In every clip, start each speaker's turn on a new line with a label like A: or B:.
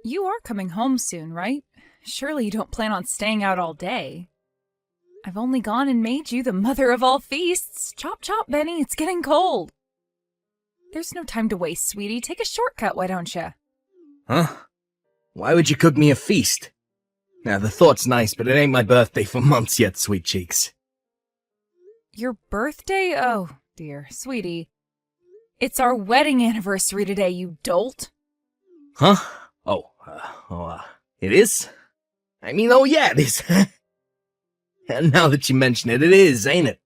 A: You are coming home soon, right? Surely you don't plan on staying out all day. I've only gone and made you the mother of all feasts. Chop chop, Benny, it's getting cold. There's no time to waste, sweetie. Take a shortcut, why don't you?
B: Huh? Why would you cook me a feast? Now, the thought's nice, but it ain't my birthday for months yet, sweet cheeks.
A: Your birthday? Oh, dear. Sweetie. It's our wedding anniversary today, you dolt.
B: Huh? It is? I mean, oh yeah, it is. And now that you mention it, it is, ain't it?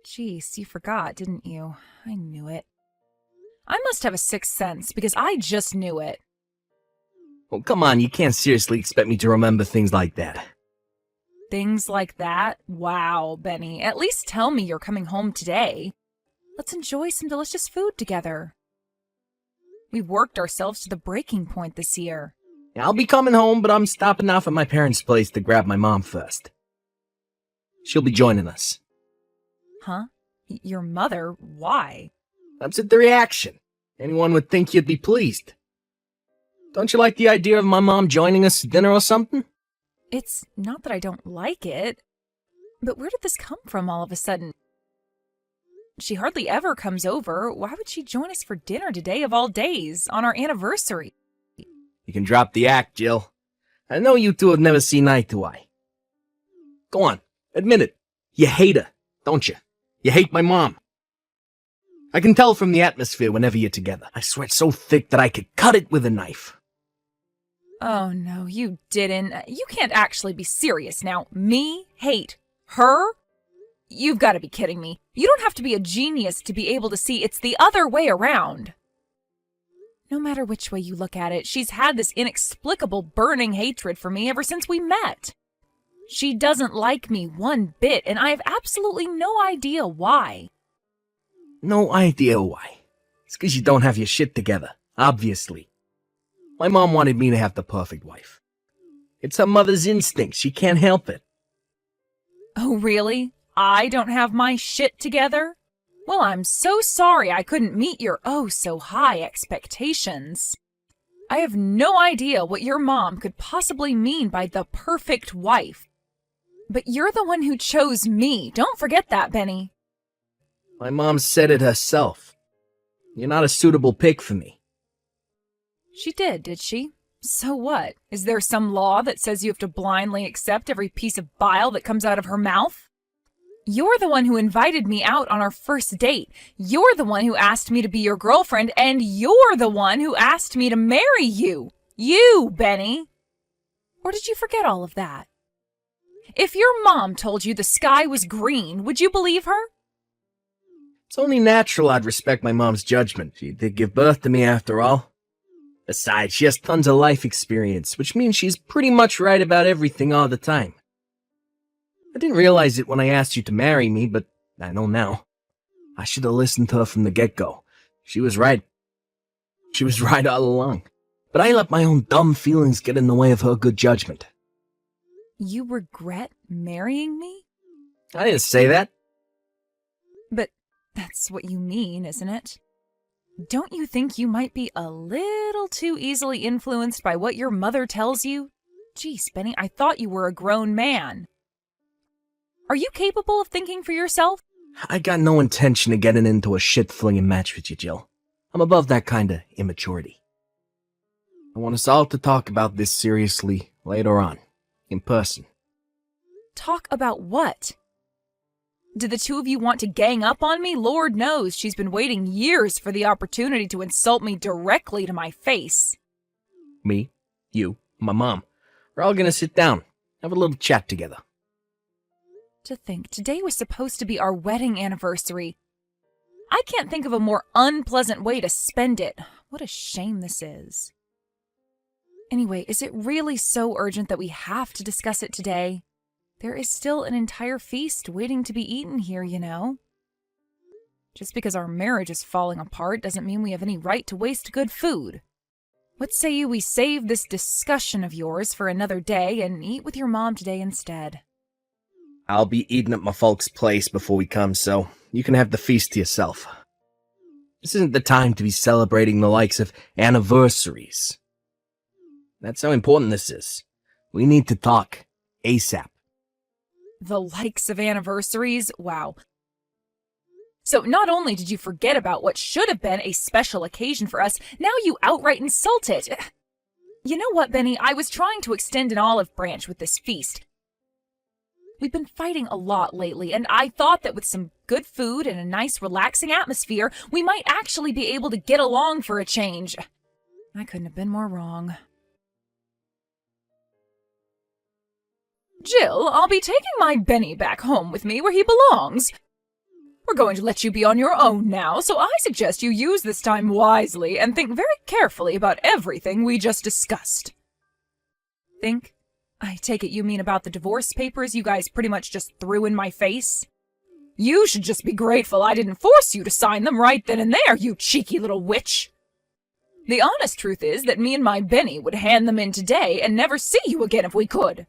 A: Jeez, you forgot, didn't you? I knew it. I must have a sixth sense, because I just knew it.
B: Well, come on, you can't seriously expect me to remember things like that.
A: Things like that? Wow, Benny. At least tell me you're coming home today. Let's enjoy some delicious food together. We've worked ourselves to the breaking point this year.
B: I'll be coming home, but I'm stopping off at my parents' place to grab my mom first. She'll be joining us.
A: Huh? Your mother? Why?
B: That's the reaction. Anyone would think you'd be pleased. Don't you like the idea of my mom joining us for dinner or something?
A: It's not that I don't like it, but where did this come from all of a sudden? She hardly ever comes over. Why would she join us for dinner today of all days, on our anniversary?
B: You can drop the act, Jill. I know you two have never seen eye to eye. Go on, admit it. You hate her, don't you? You hate my mom. I can tell from the atmosphere whenever you're together. I swear it's so thick that I could cut it with a knife.
A: Oh, no, you didn't. You can't actually be serious now. Me hate her? You've got to be kidding me. You don't have to be a genius to be able to see it's the other way around. No matter which way you look at it, she's had this inexplicable burning hatred for me ever since we met. She doesn't like me one bit, and I have absolutely no idea why.
B: No idea why. It's 'cause you don't have your shit together, obviously. My mom wanted me to have the perfect wife. It's her mother's instinct. She can't help it.
A: Oh, really? I don't have my shit together? Well, I'm so sorry I couldn't meet your oh-so-high expectations. I have no idea what your mom could possibly mean by the perfect wife. But you're the one who chose me. Don't forget that, Benny.
B: My mom said it herself. You're not a suitable pick for me.
A: She did she? So what? Is there some law that says you have to blindly accept every piece of bile that comes out of her mouth? You're the one who invited me out on our first date. You're the one who asked me to be your girlfriend, and you're the one who asked me to marry you. You, Benny. Or did you forget all of that? If your mom told you the sky was green, would you believe her?
B: It's only natural I'd respect my mom's judgment. She did give birth to me after all. Besides, she has tons of life experience, which means she's pretty much right about everything all the time. I didn't realize it when I asked you to marry me, but I know now. I should have listened to her from the get-go. She was right. She was right all along. But I let my own dumb feelings get in the way of her good judgment.
A: You regret marrying me?
B: I didn't say that.
A: But that's what you mean, isn't it? Don't you think you might be a little too easily influenced by what your mother tells you? Geez, Benny, I thought you were a grown man. Are you capable of thinking for yourself?
B: I got no intention of getting into a shit-flinging match with you, Jill. I'm above that kind of immaturity. I want us all to talk about this seriously later on, in person.
A: Talk about what? Did the two of you want to gang up on me? Lord knows she's been waiting years for the opportunity to insult me directly to my face.
B: Me, you, my mom. We're all gonna sit down, have a little chat together.
A: To think, today was supposed to be our wedding anniversary. I can't think of a more unpleasant way to spend it. What a shame this is. Anyway, is it really so urgent that we have to discuss it today? There is still an entire feast waiting to be eaten here, you know. Just because our marriage is falling apart doesn't mean we have any right to waste good food. What say you we save this discussion of yours for another day and eat with your mom today instead?
B: I'll be eating at my folks' place before we come, so you can have the feast to yourself. This isn't the time to be celebrating the likes of anniversaries. That's how important this is. We need to talk. ASAP.
A: The likes of anniversaries? Wow. So not only did you forget about what should have been a special occasion for us, now you outright insult it. You know what, Benny? I was trying to extend an olive branch with this feast. We've been fighting a lot lately, and I thought that with some good food and a nice relaxing atmosphere, we might actually be able to get along for a change. I couldn't have been more wrong. Jill, I'll be taking my Benny back home with me where he belongs. We're going to let you be on your own now, so I suggest you use this time wisely and think very carefully about everything we just discussed. Think? I take it you mean about the divorce papers you guys pretty much just threw in my face? You should just be grateful I didn't force you to sign them right then and there, you cheeky little witch. The honest truth is that me and my Benny would hand them in today and never see you again if we could.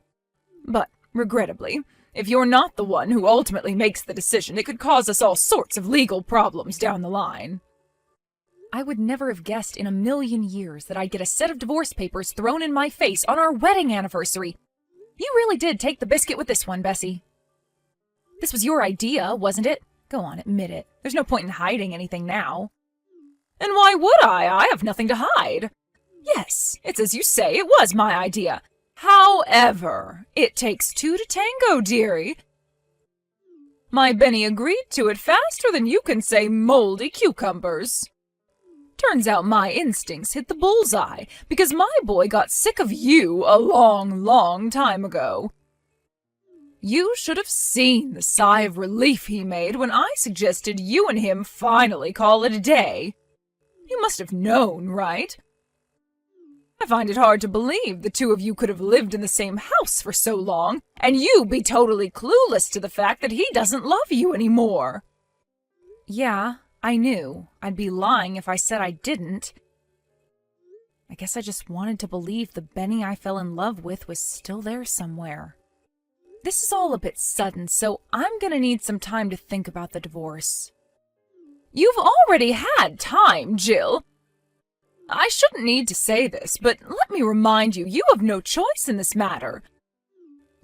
A: But, regrettably, if you're not the one who ultimately makes the decision, it could cause us all sorts of legal problems down the line. I would never have guessed in a million years that I'd get a set of divorce papers thrown in my face on our wedding anniversary. You really did take the biscuit with this one, Bessie. This was your idea, wasn't it? Go on, admit it. There's no point in hiding anything now. And why would I? I have nothing to hide. Yes, it's as you say, it was my idea. However, it takes two to tango, dearie. My Benny agreed to it faster than you can say moldy cucumbers. Turns out my instincts hit the bullseye, because my boy got sick of you a long, long time ago. You should have seen the sigh of relief he made when I suggested you and him finally call it a day. You must have known, right? I find it hard to believe the two of you could have lived in the same house for so long, and you be totally clueless to the fact that he doesn't love you anymore. Yeah, I knew. I'd be lying if I said I didn't. I guess I just wanted to believe the Benny I fell in love with was still there somewhere. This is all a bit sudden, so I'm gonna need some time to think about the divorce. You've already had time, Jill. I shouldn't need to say this, but let me remind you, you have no choice in this matter.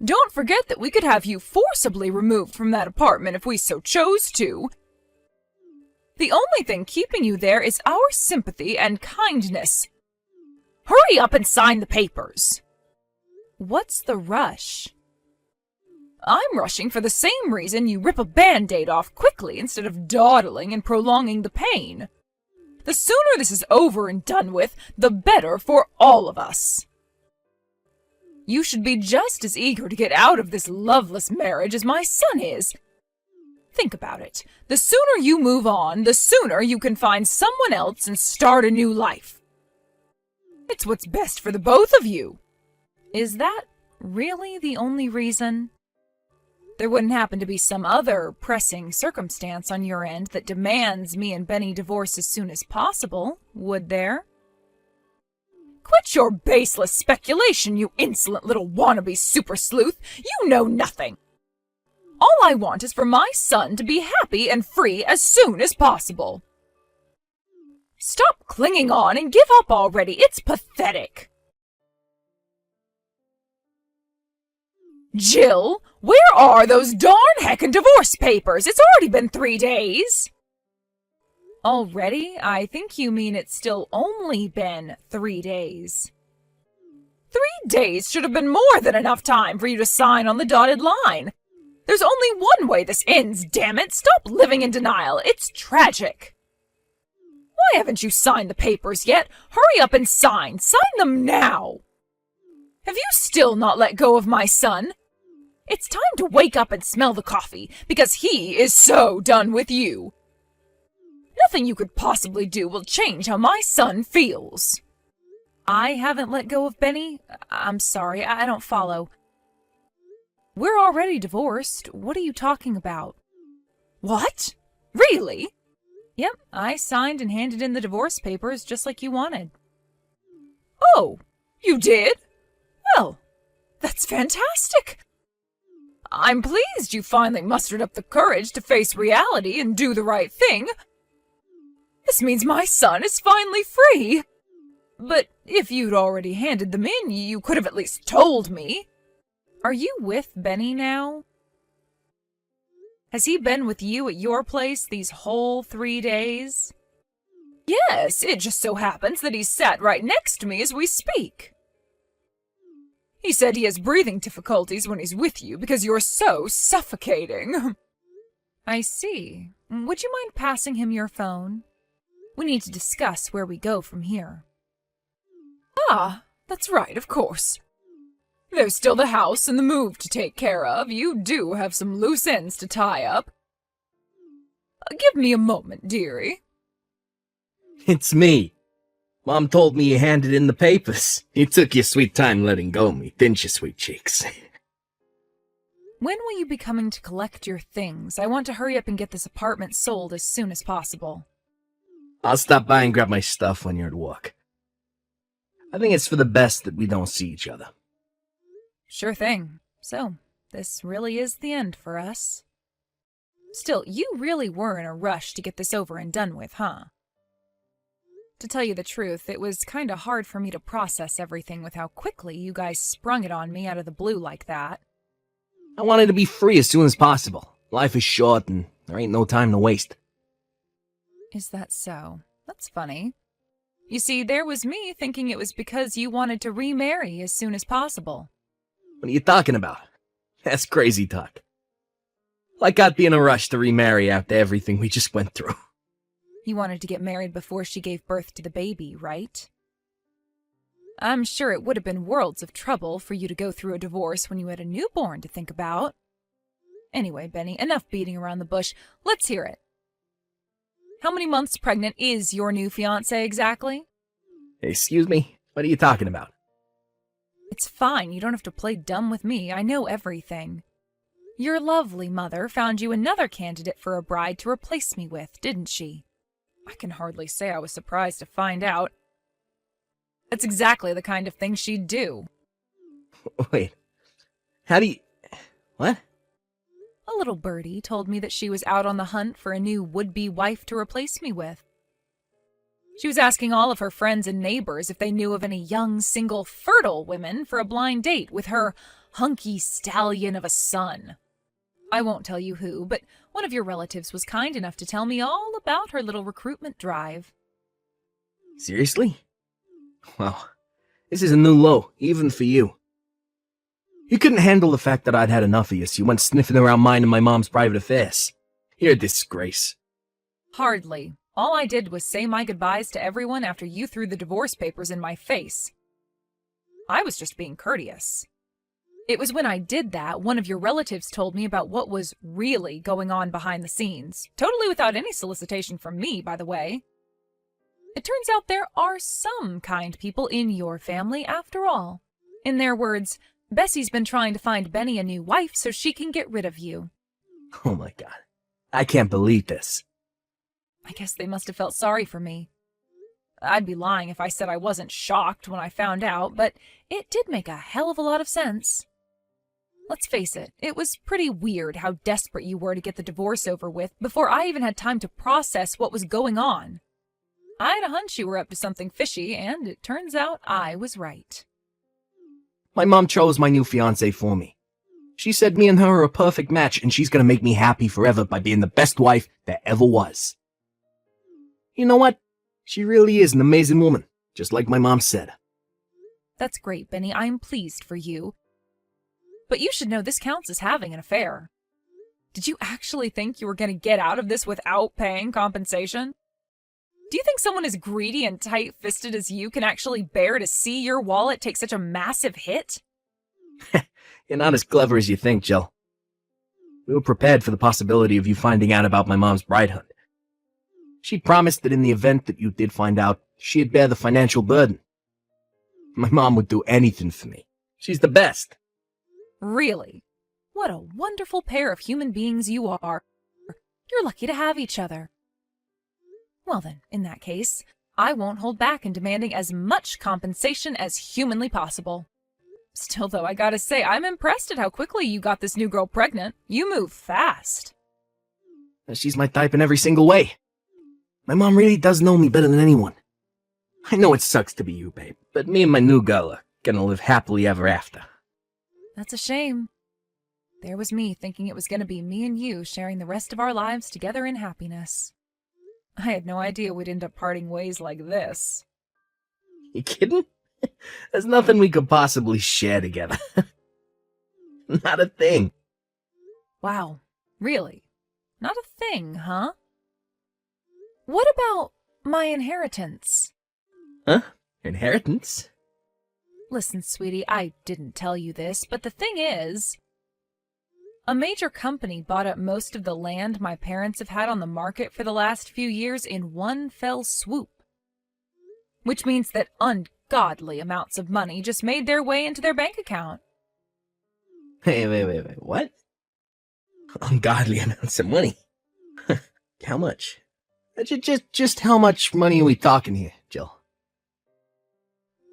A: Don't forget that we could have you forcibly removed from that apartment if we so chose to. The only thing keeping you there is our sympathy and kindness. Hurry up and sign the papers. What's the rush? I'm rushing for the same reason you rip a Band-Aid off quickly instead of dawdling and prolonging the pain. The sooner this is over and done with, the better for all of us. You should be just as eager to get out of this loveless marriage as my son is. Think about it. The sooner you move on, the sooner you can find someone else and start a new life. It's what's best for the both of you. Is that really the only reason? There wouldn't happen to be some other pressing circumstance on your end that demands me and Benny divorce as soon as possible, would there? Quit your baseless speculation, you insolent little wannabe super sleuth. You know nothing. All I want is for my son to be happy and free as soon as possible. Stop clinging on and give up already. It's pathetic. Jill, where are those darn heckin' divorce papers? It's already been 3 days. Already? I think you mean it's still only been 3 days. 3 days should have been more than enough time for you to sign on the dotted line. There's only one way this ends, damn it! Stop living in denial. It's tragic. Why haven't you signed the papers yet? Hurry up and sign. Sign them now. Have you still not let go of my son? It's time to wake up and smell the coffee, because he is so done with you. Nothing you could possibly do will change how my son feels. I haven't let go of Benny? I'm sorry, I don't follow. We're already divorced. What are you talking about? What? Really? Yep, I signed and handed in the divorce papers just like you wanted. Oh, you did? Well, that's fantastic. I'm pleased you finally mustered up the courage to face reality and do the right thing. This means my son is finally free. But if you'd already handed them in, you could have at least told me. Are you with Benny now? Has he been with you at your place these whole 3 days? Yes, it just so happens that he's sat right next to me as we speak. He said he has breathing difficulties when he's with you because you're so suffocating. I see. Would you mind passing him your phone? We need to discuss where we go from here. Ah, that's right, of course. There's still the house and the move to take care of. You do have some loose ends to tie up. Give me a moment, dearie.
B: It's me. Mom told me you handed in the papers. You took your sweet time letting go of me, didn't you, sweet cheeks?
A: When will you be coming to collect your things? I want to hurry up and get this apartment sold as soon as possible.
B: I'll stop by and grab my stuff when you're at work. I think it's for the best that we don't see each other.
A: Sure thing. So, this really is the end for us. Still, you really were in a rush to get this over and done with, huh? To tell you the truth, it was kinda hard for me to process everything with how quickly you guys sprung it on me out of the blue like that.
B: I wanted to be free as soon as possible. Life is short and there ain't no time to waste.
A: Is that so? That's funny. You see, there was me thinking it was because you wanted to remarry as soon as possible.
B: What are you talking about? That's crazy talk. Like I'd be in a rush to remarry after everything we just went through.
A: You wanted to get married before she gave birth to the baby, right? I'm sure it would have been worlds of trouble for you to go through a divorce when you had a newborn to think about. Anyway, Benny, enough beating around the bush. Let's hear it. How many months pregnant is your new fiancé exactly?
B: Excuse me? What are you talking about?
A: It's fine. You don't have to play dumb with me. I know everything. Your lovely mother found you another candidate for a bride to replace me with, didn't she? I can hardly say I was surprised to find out. That's exactly the kind of thing she'd do.
B: Wait. How do you... What?
A: A little birdie told me that she was out on the hunt for a new would-be wife to replace me with. She was asking all of her friends and neighbors if they knew of any young, single, fertile women for a blind date with her hunky stallion of a son. I won't tell you who, but one of your relatives was kind enough to tell me all about her little recruitment drive.
B: Seriously? Well, this is a new low, even for you. You couldn't handle the fact that I'd had enough of you, so you went sniffing around mine and my mom's private affairs. You're a disgrace.
A: Hardly. All I did was say my goodbyes to everyone after you threw the divorce papers in my face. I was just being courteous. It was when I did that, one of your relatives told me about what was really going on behind the scenes. Totally without any solicitation from me, by the way. It turns out there are some kind people in your family, after all. In their words, Bessie's been trying to find Benny a new wife so she can get rid of you.
B: Oh my god. I can't believe this.
A: I guess they must have felt sorry for me. I'd be lying if I said I wasn't shocked when I found out, but it did make a hell of a lot of sense. Let's face it, it was pretty weird how desperate you were to get the divorce over with before I even had time to process what was going on. I had a hunch you were up to something fishy, and it turns out I was right.
B: My mom chose my new fiancé for me. She said me and her are a perfect match, and she's gonna make me happy forever by being the best wife there ever was. You know what? She really is an amazing woman, just like my mom said.
A: That's great, Benny. I'm pleased for you. But you should know this counts as having an affair. Did you actually think you were going to get out of this without paying compensation? Do you think someone as greedy and tight-fisted as you can actually bear to see your wallet take such a massive hit?
B: You're not as clever as you think, Jill. We were prepared for the possibility of you finding out about my mom's bride hunt. She promised that in the event that you did find out, she'd bear the financial burden. My mom would do anything for me. She's the best.
A: Really? What a wonderful pair of human beings you are. You're lucky to have each other. Well then, in that case, I won't hold back in demanding as much compensation as humanly possible. Still, though, I gotta say, I'm impressed at how quickly you got this new girl pregnant. You move fast.
B: She's my type in every single way. My mom really does know me better than anyone. I know it sucks to be you, babe, but me and my new girl are gonna live happily ever after.
A: That's a shame. There was me thinking it was going to be me and you sharing the rest of our lives together in happiness. I had no idea we'd end up parting ways like this.
B: You kidding? There's nothing we could possibly share together. Not a thing.
A: Wow, really? Not a thing, huh? What about my inheritance?
B: Huh? Inheritance?
A: Listen, sweetie, I didn't tell you this, but the thing is, a major company bought up most of the land my parents have had on the market for the last few years in one fell swoop. Which means that ungodly amounts of money just made their way into their bank account.
B: Wait, what? Ungodly amounts of money? How much? Just how much money are we talking here, Jill?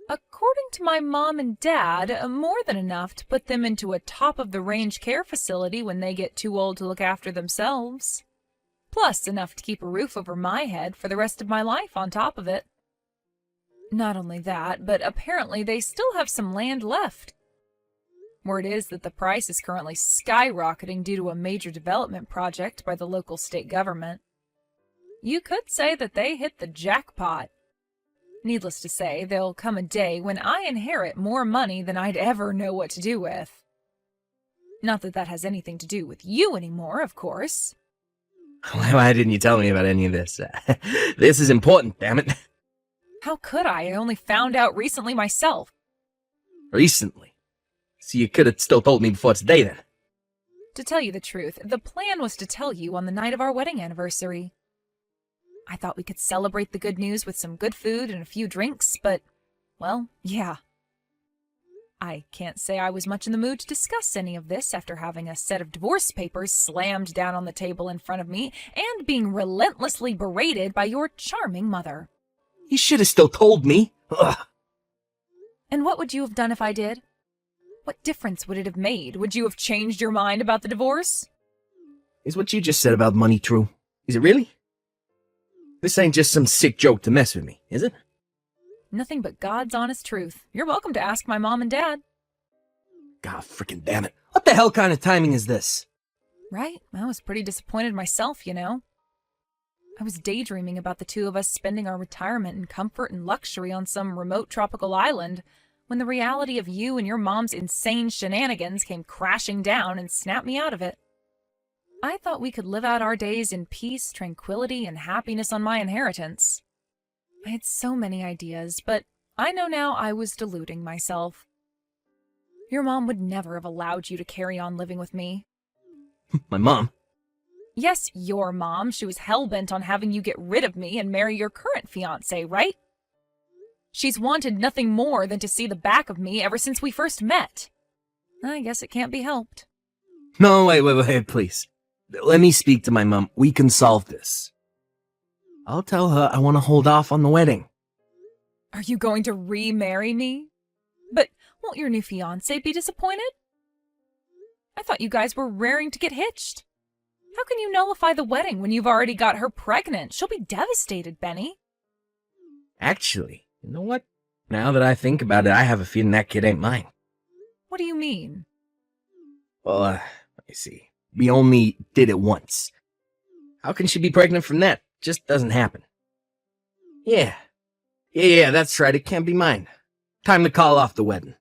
A: According to my mom and dad, more than enough to put them into a top-of-the-range care facility when they get too old to look after themselves. Plus enough to keep a roof over my head for the rest of my life on top of it. Not only that, but apparently they still have some land left. Word is that the price is currently skyrocketing due to a major development project by the local state government. You could say that they hit the jackpot. Needless to say, there'll come a day when I inherit more money than I'd ever know what to do with. Not that that has anything to do with you anymore, of course.
B: Why didn't you tell me about any of this? This is important, damn it.
A: How could I? I only found out recently myself.
B: Recently? So you could have still told me before today, then?
A: To tell you the truth, the plan was to tell you on the night of our wedding anniversary. I thought we could celebrate the good news with some good food and a few drinks, but, well, yeah. I can't say I was much in the mood to discuss any of this after having a set of divorce papers slammed down on the table in front of me and being relentlessly berated by your charming mother.
B: You should have still told me. Ugh.
A: And what would you have done if I did? What difference would it have made? Would you have changed your mind about the divorce?
B: Is what you just said about money true? Is it really? This ain't just some sick joke to mess with me, is it?
A: Nothing but God's honest truth. You're welcome to ask my mom and dad.
B: God frickin' damn it. What the hell kind of timing is this?
A: Right? I was pretty disappointed myself, you know. I was daydreaming about the two of us spending our retirement in comfort and luxury on some remote tropical island, when the reality of you and your mom's insane shenanigans came crashing down and snapped me out of it. I thought we could live out our days in peace, tranquility, and happiness on my inheritance. I had so many ideas, but I know now I was deluding myself. Your mom would never have allowed you to carry on living with me.
B: My mom?
A: Yes, your mom. She was hell-bent on having you get rid of me and marry your current fiancé, right? She's wanted nothing more than to see the back of me ever since we first met. I guess it can't be helped.
B: No, wait, please. Let me speak to my mom. We can solve this. I'll tell her I want to hold off on the wedding.
A: Are you going to remarry me? But won't your new fiancé be disappointed? I thought you guys were raring to get hitched. How can you nullify the wedding when you've already got her pregnant? She'll be devastated, Benny.
B: Actually, you know what? Now that I think about it, I have a feeling that kid ain't mine.
A: What do you mean?
B: Well, let me see. We only did it once. How can she be pregnant from that? Just doesn't happen. Yeah, that's right. It can't be mine. Time to call off the wedding.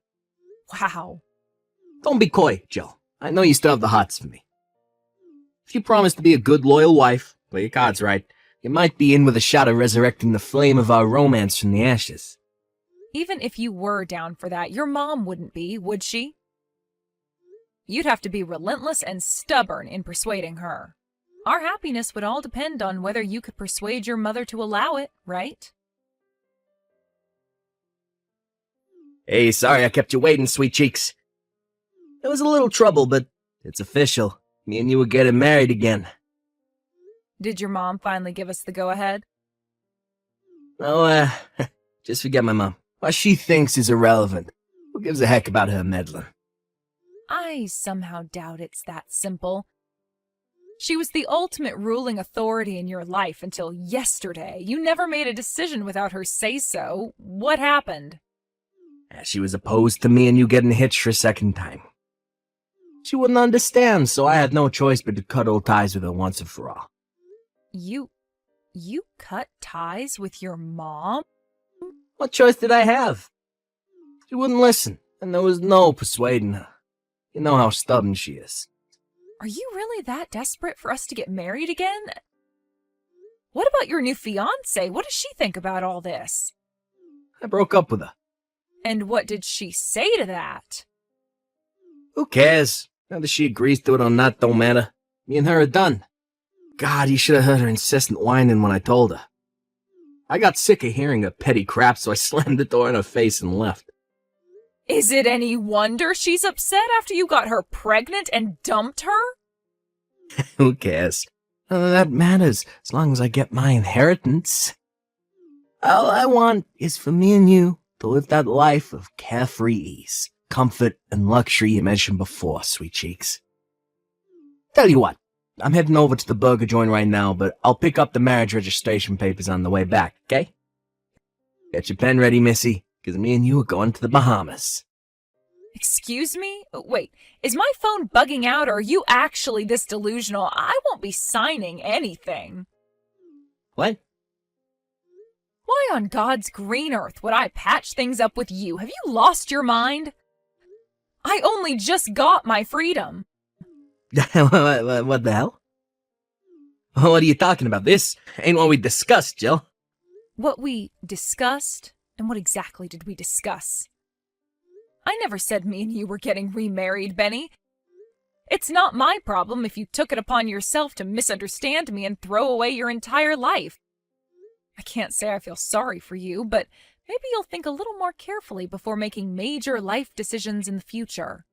A: Wow.
B: Don't be coy, Jill. I know you still have the hots for me. If you promise to be a good, loyal wife, play your cards right, you might be in with a shot of resurrecting the flame of our romance from the ashes.
A: Even if you were down for that, your mom wouldn't be, would she? You'd have to be relentless and stubborn in persuading her. Our happiness would all depend on whether you could persuade your mother to allow it, right?
B: Hey, sorry I kept you waiting, sweet cheeks. There was a little trouble, but it's official. Me and you are getting married again.
A: Did your mom finally give us the go-ahead?
B: Oh, just forget my mom. What she thinks is irrelevant. Who gives a heck about her meddling?
A: I somehow doubt it's that simple. She was the ultimate ruling authority in your life until yesterday. You never made a decision without her say-so. What happened?
B: She was opposed to me and you getting hitched for a second time. She wouldn't understand, so I had no choice but to cut all ties with her once and for all.
A: You cut ties with your mom?
B: What choice did I have? She wouldn't listen, and there was no persuading her. You know how stubborn she is.
A: Are you really that desperate for us to get married again? What about your new fiancé? What does she think about all this?
B: I broke up with her.
A: And what did she say to that?
B: Who cares? Whether she agrees to it or not don't matter. Me and her are done. God, you should have heard her incessant whining when I told her. I got sick of hearing her petty crap, so I slammed the door in her face and left.
A: Is it any wonder she's upset after you got her pregnant and dumped her?
B: Who cares? None of that matters, as long as I get my inheritance. All I want is for me and you to live that life of carefree ease, comfort, and luxury you mentioned before, sweet cheeks. Tell you what, I'm heading over to the burger joint right now, but I'll pick up the marriage registration papers on the way back, okay? Get your pen ready, Missy, because me and you are going to the Bahamas.
A: Excuse me? Wait, is my phone bugging out or are you actually this delusional? I won't be signing anything.
B: What?
A: Why on God's green earth would I patch things up with you? Have you lost your mind? I only just got my freedom.
B: What the hell? What are you talking about? This ain't what we discussed, Jill.
A: What we discussed? And what exactly did we discuss? I never said me and you were getting remarried, Benny. It's not my problem if you took it upon yourself to misunderstand me and throw away your entire life. I can't say I feel sorry for you, but maybe you'll think a little more carefully before making major life decisions in the future.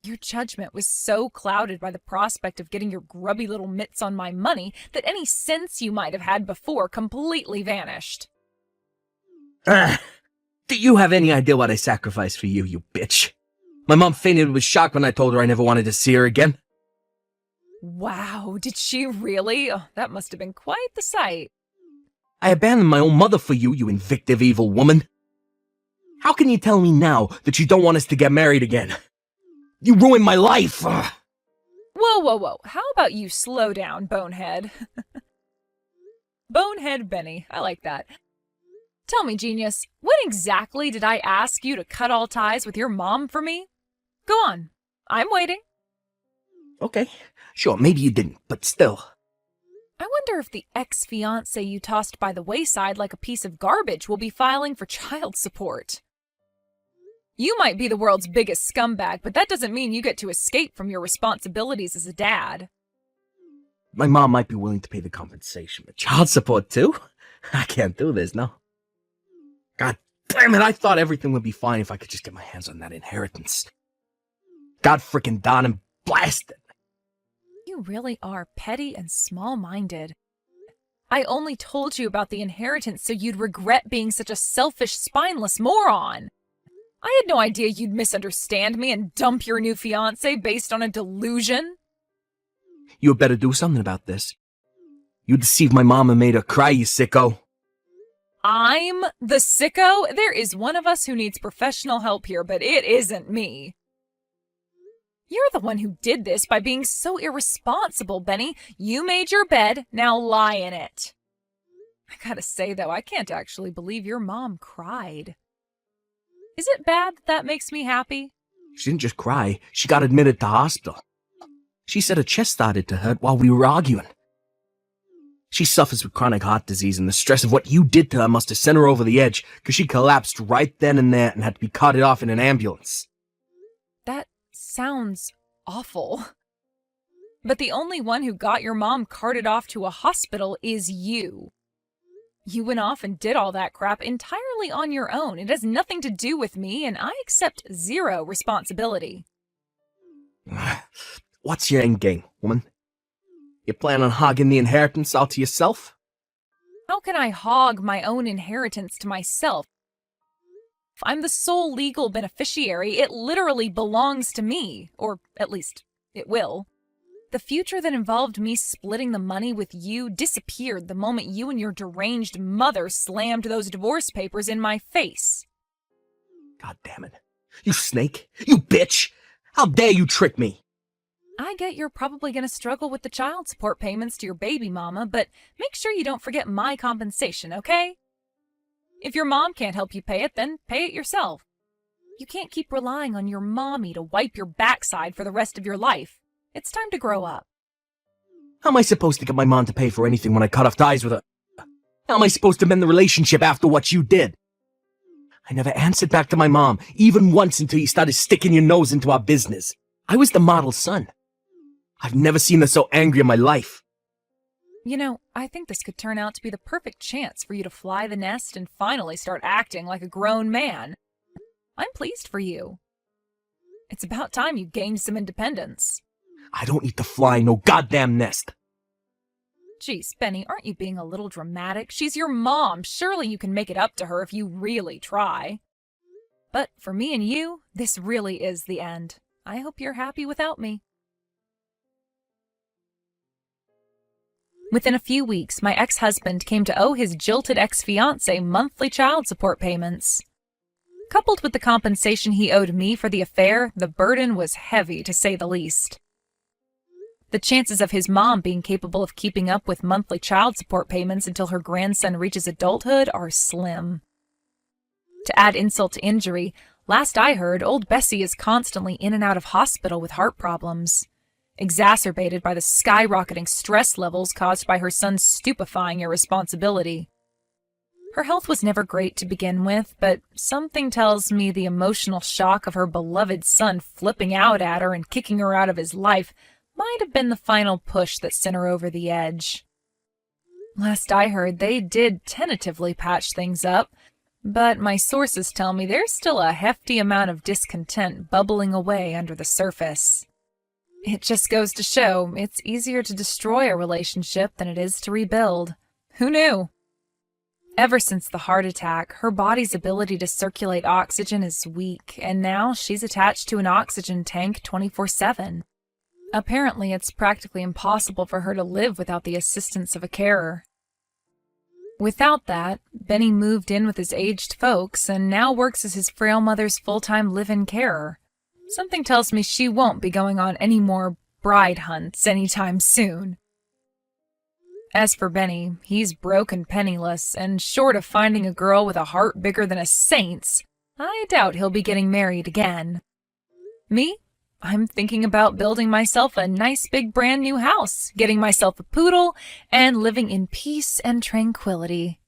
A: Your judgment was so clouded by the prospect of getting your grubby little mitts on my money that any sense you might have had before completely vanished.
B: Do you have any idea what I sacrificed for you, you bitch? My mom fainted with shock when I told her I never wanted to see her again.
A: Wow, did she really? Oh, that must have been quite the sight.
B: I abandoned my own mother for you, you invictive evil woman. How can you tell me now that you don't want us to get married again? You ruined my life! Ugh.
A: Whoa. How about you slow down, bonehead? Bonehead Benny, I like that. Tell me, genius, when exactly did I ask you to cut all ties with your mom for me? Go on, I'm waiting.
B: Okay, sure, maybe you didn't, but still.
A: I wonder if the ex-fiancé you tossed by the wayside like a piece of garbage will be filing for child support. You might be the world's biggest scumbag, but that doesn't mean you get to escape from your responsibilities as a dad.
B: My mom might be willing to pay the compensation, but child support too? I can't do this, no. God damn it, I thought everything would be fine if I could just get my hands on that inheritance. God frickin' darn and blast it.
A: You really are petty and small-minded. I only told you about the inheritance so you'd regret being such a selfish, spineless moron. I had no idea you'd misunderstand me and dump your new fiancé based on a delusion.
B: You had better do something about this. You deceived my mom and made her cry, you sicko.
A: I'm the sicko? There is one of us who needs professional help here, but it isn't me. You're the one who did this by being so irresponsible, Benny. You made your bed, now lie in it. I gotta say, though, I can't actually believe your mom cried. Is it bad that makes me happy?
B: She didn't just cry, she got admitted to hospital. She said her chest started to hurt while we were arguing. She suffers with chronic heart disease, and the stress of what you did to her must have sent her over the edge, because she collapsed right then and there and had to be carted off in an ambulance.
A: That sounds awful. But the only one who got your mom carted off to a hospital is you. You went off and did all that crap entirely on your own. It has nothing to do with me, and I accept zero responsibility.
B: What's your end game, woman? You plan on hogging the inheritance all to yourself?
A: How can I hog my own inheritance to myself? If I'm the sole legal beneficiary, it literally belongs to me, or at least it will. The future that involved me splitting the money with you disappeared the moment you and your deranged mother slammed those divorce papers in my face.
B: God damn it. You snake! You bitch! How dare you trick me!
A: I get you're probably going to struggle with the child support payments to your baby mama, but make sure you don't forget my compensation, okay? If your mom can't help you pay it, then pay it yourself. You can't keep relying on your mommy to wipe your backside for the rest of your life. It's time to grow up.
B: How am I supposed to get my mom to pay for anything when I cut off ties with her? How am I supposed to mend the relationship after what you did? I never answered back to my mom, even once, until you started sticking your nose into our business. I was the model son. I've never seen her so angry in my life.
A: You know, I think this could turn out to be the perfect chance for you to fly the nest and finally start acting like a grown man. I'm pleased for you. It's about time you gained some independence.
B: I don't need to fly no goddamn nest.
A: Geez, Benny, aren't you being a little dramatic? She's your mom. Surely you can make it up to her if you really try. But for me and you, this really is the end. I hope you're happy without me. Within a few weeks, my ex-husband came to owe his jilted ex-fiancée monthly child support payments. Coupled with the compensation he owed me for the affair, the burden was heavy, to say the least. The chances of his mom being capable of keeping up with monthly child support payments until her grandson reaches adulthood are slim. To add insult to injury, last I heard, old Bessie is constantly in and out of hospital with heart problems, exacerbated by the skyrocketing stress levels caused by her son's stupefying irresponsibility. Her health was never great to begin with, but something tells me the emotional shock of her beloved son flipping out at her and kicking her out of his life might have been the final push that sent her over the edge. Last I heard, they did tentatively patch things up, but my sources tell me there's still a hefty amount of discontent bubbling away under the surface. It just goes to show it's easier to destroy a relationship than it is to rebuild. Who knew? Ever since the heart attack, her body's ability to circulate oxygen is weak, and now she's attached to an oxygen tank 24/7. Apparently, it's practically impossible for her to live without the assistance of a carer. Without that, Benny moved in with his aged folks and now works as his frail mother's full-time live-in carer. Something tells me she won't be going on any more bride hunts anytime soon. As for Benny, he's broke and penniless, and short of finding a girl with a heart bigger than a saint's, I doubt he'll be getting married again. Me? I'm thinking about building myself a nice big brand new house, getting myself a poodle, and living in peace and tranquility.